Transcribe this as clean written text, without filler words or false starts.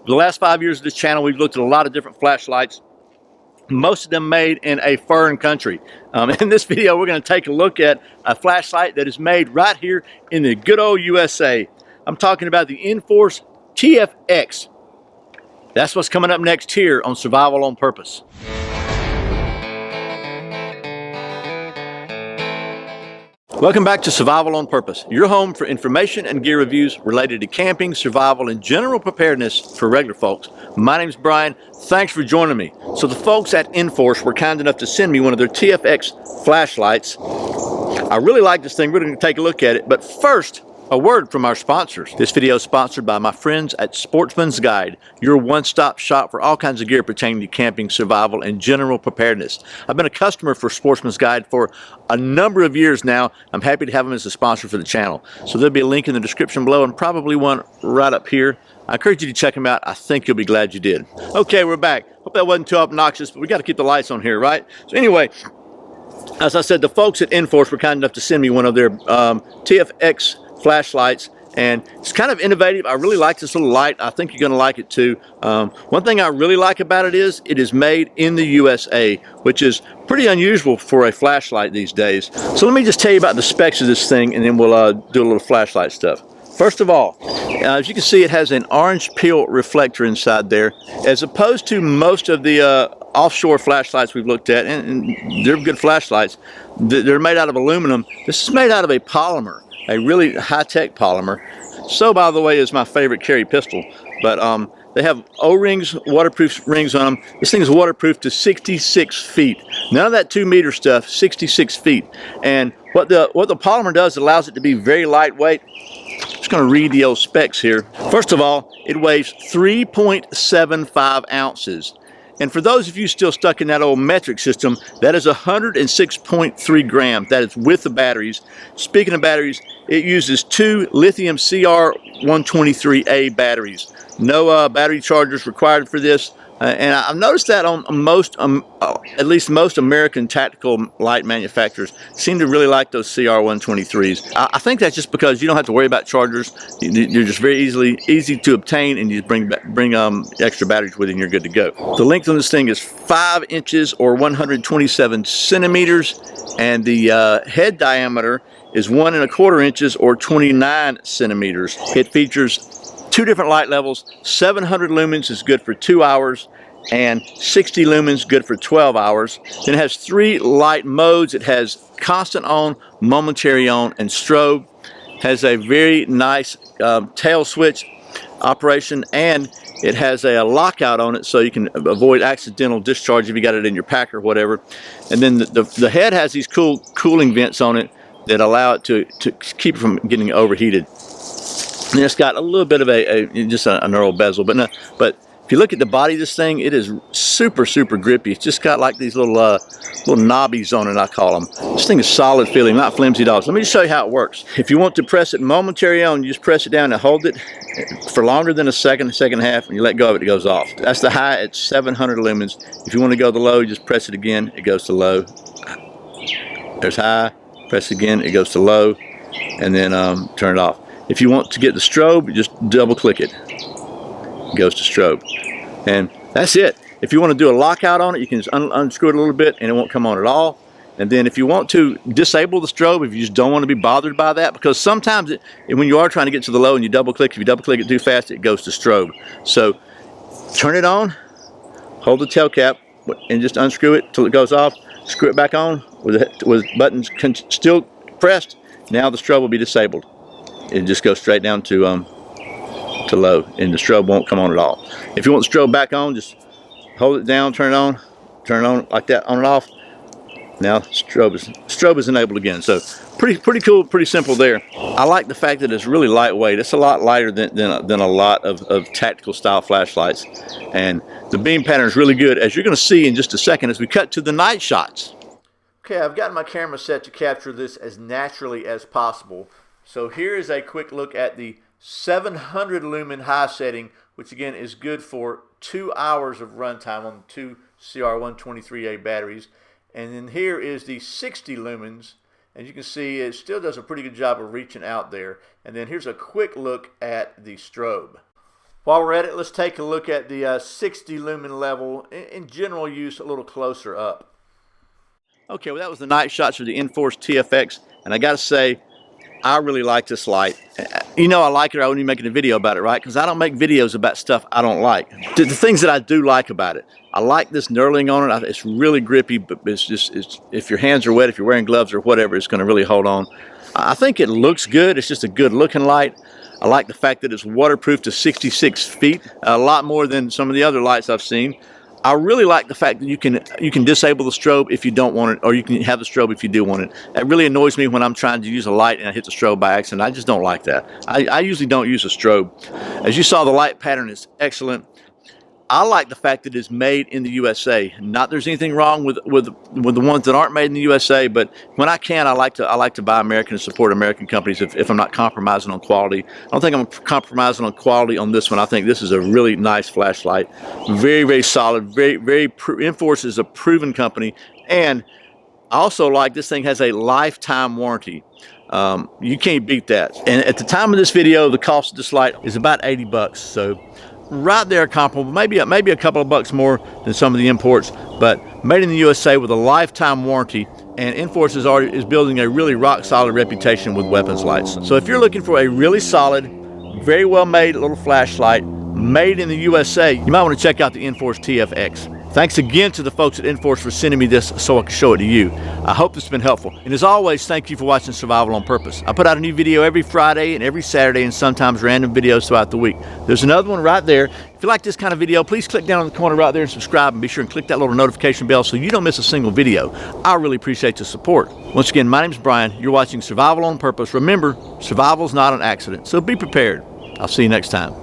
For the last 5 years of this channel, we've looked at a lot of different flashlights, most of them made in a foreign country. In this video, we're going to take a look at a flashlight that is made right here in the good old USA. I'm talking about the Inforce TFx. That's what's coming up next here on Survival on Purpose. Welcome back to Survival on Purpose, your home for information and gear reviews related to camping, survival, and general preparedness for regular folks. My name's Brian. Thanks for joining me. So the folks at Inforce were kind enough to send me one of their TFx flashlights. I really like this thing. We're going to take a look at it. But first, a word from our sponsors. This video is sponsored by my friends at Sportsman's Guide, your one-stop shop for all kinds of gear pertaining to camping, survival, and general preparedness. I've been a customer for Sportsman's Guide for a number of years now. I'm happy to have them as a sponsor for the channel. So there'll be a link in the description below and probably one right up here. I encourage you to check them out. I think you'll be glad you did. Okay, we're back. Hope that wasn't too obnoxious, but we got to keep the lights on here, right? So anyway, as I said, the folks at Inforce were kind enough to send me one of their TFx flashlights, and it's kind of innovative. I really like this little light. I think you're going to like it too. One thing I really like about it is made in the USA, which is pretty unusual for a flashlight these days. So let me just tell you about the specs of this thing, and then we'll do a little flashlight stuff. First of all, as you can see, it has an orange peel reflector inside there, as opposed to most of the offshore flashlights we've looked at, and they're good flashlights. They're made out of aluminum. This is made out of a polymer, a really high-tech polymer. So, by the way, is my favorite carry pistol. But they have O-rings, waterproof rings on them. This thing is waterproof to 66 feet. None of that 2-meter stuff, 66 feet. And what the polymer does, it allows it to be very lightweight. I'm just going to read the old specs here. First of all, it weighs 3.75 ounces. And for those of you still stuck in that old metric system, that is 106.3 grams. That is with the batteries. Speaking of batteries, it uses 2 lithium CR123A batteries. No battery chargers required for this. And I've noticed that on most, at least most American tactical light manufacturers seem to really like those CR123s. I think that's just because you don't have to worry about chargers. They're just very easy to obtain, and you just bring extra batteries with you and you're good to go. The length on this thing is 5 inches or 127 centimeters, and the head diameter is 1 1/4 inches or 29 centimeters. It features 2 different light levels. 700 lumens is good for 2 hours, and 60 lumens good for 12 hours. Then it has 3 light modes. It has constant on, momentary on, and strobe. Has a very nice tail switch operation, and it has a lockout on it so you can avoid accidental discharge if you got it in your pack or whatever. And then the head has these cool cooling vents on it that allow it to keep it from getting overheated. And it's got a little bit of just a narrow bezel, but if you look at the body of this thing, it is super grippy. It's just got like these little knobbies on it, I call them. This thing is solid feeling, not flimsy at all. So let me just show you how it works. If you want to press it momentary on, you just press it down and hold it for longer than a second and a half, and you let go of it, it goes off. That's the high at 700 lumens. If you want to go to low, you just press it again, it goes to low. There's high, press again, it goes to low, and then turn it off. If you want to get the strobe, you just double click it. It goes to strobe. And that's it. If you want to do a lockout on it, you can just unscrew it a little bit and it won't come on at all. And then if you want to disable the strobe, if you just don't want to be bothered by that, because sometimes when you are trying to get to the low and you double click, if you double click it too fast, it goes to strobe. So turn it on, hold the tail cap, and just unscrew it till it goes off. Screw it back on with buttons still pressed. Now the strobe will be disabled. It just goes straight down to low, and the strobe won't come on at all. If you want the strobe back on, just hold it down, turn it on like that, on and off. Now strobe is enabled again. So pretty cool, pretty simple there. I like the fact that it's really lightweight. It's a lot lighter than a lot of tactical style flashlights, and the beam pattern is really good, as you're going to see in just a second as we cut to the night shots. Okay, I've got my camera set to capture this as naturally as possible. So here is a quick look at the 700 lumen high setting, which again is good for 2 hours of runtime on 2 CR123A batteries. And then here is the 60 lumens, and you can see it still does a pretty good job of reaching out there. And then here's a quick look at the strobe. While we're at it, let's take a look at the 60 lumen level in general use a little closer up. Okay, well that was the night shots for the Inforce TFx, and I gotta say, I really like this light. You know I like it or I wouldn't be making a video about it, right? Because I don't make videos about stuff I don't like. The things that I do like about it, I like this knurling on it. It's really grippy, but if your hands are wet, if you're wearing gloves or whatever, it's going to really hold on. I think it looks good. It's just a good looking light. I like the fact that it's waterproof to 66 feet, a lot more than some of the other lights I've seen. I really like the fact that you can disable the strobe if you don't want it, or you can have the strobe if you do want it. That really annoys me when I'm trying to use a light and I hit the strobe by accident. I just don't like that. I usually don't use a strobe. As you saw, the light pattern is excellent. I like the fact that it's made in the USA. Not there's anything wrong with the ones that aren't made in the USA, but when I can, I like to buy American and support American companies if I'm not compromising on quality. I don't think I'm compromising on quality on this one. I think this is a really nice flashlight, very, very solid, Inforce is a proven company, and I also like this thing has a lifetime warranty. You can't beat that. And at the time of this video, the cost of this light is about 80 bucks. So right there comparable, maybe a couple of bucks more than some of the imports, but made in the USA with a lifetime warranty. And Inforce is building a really rock solid reputation with weapons lights. So if you're looking for a really solid, very well made little flashlight made in the USA, you might want to check out the Inforce TFx. Thanks again to the folks at Inforce for sending me this so I can show it to you. I hope this has been helpful. And as always, thank you for watching Survival on Purpose. I put out a new video every Friday and every Saturday, and sometimes random videos throughout the week. There's another one right there. If you like this kind of video, please click down in the corner right there and subscribe, and be sure and click that little notification bell so you don't miss a single video. I really appreciate the support. Once again, my name's Brian. You're watching Survival on Purpose. Remember, survival is not an accident, so be prepared. I'll see you next time.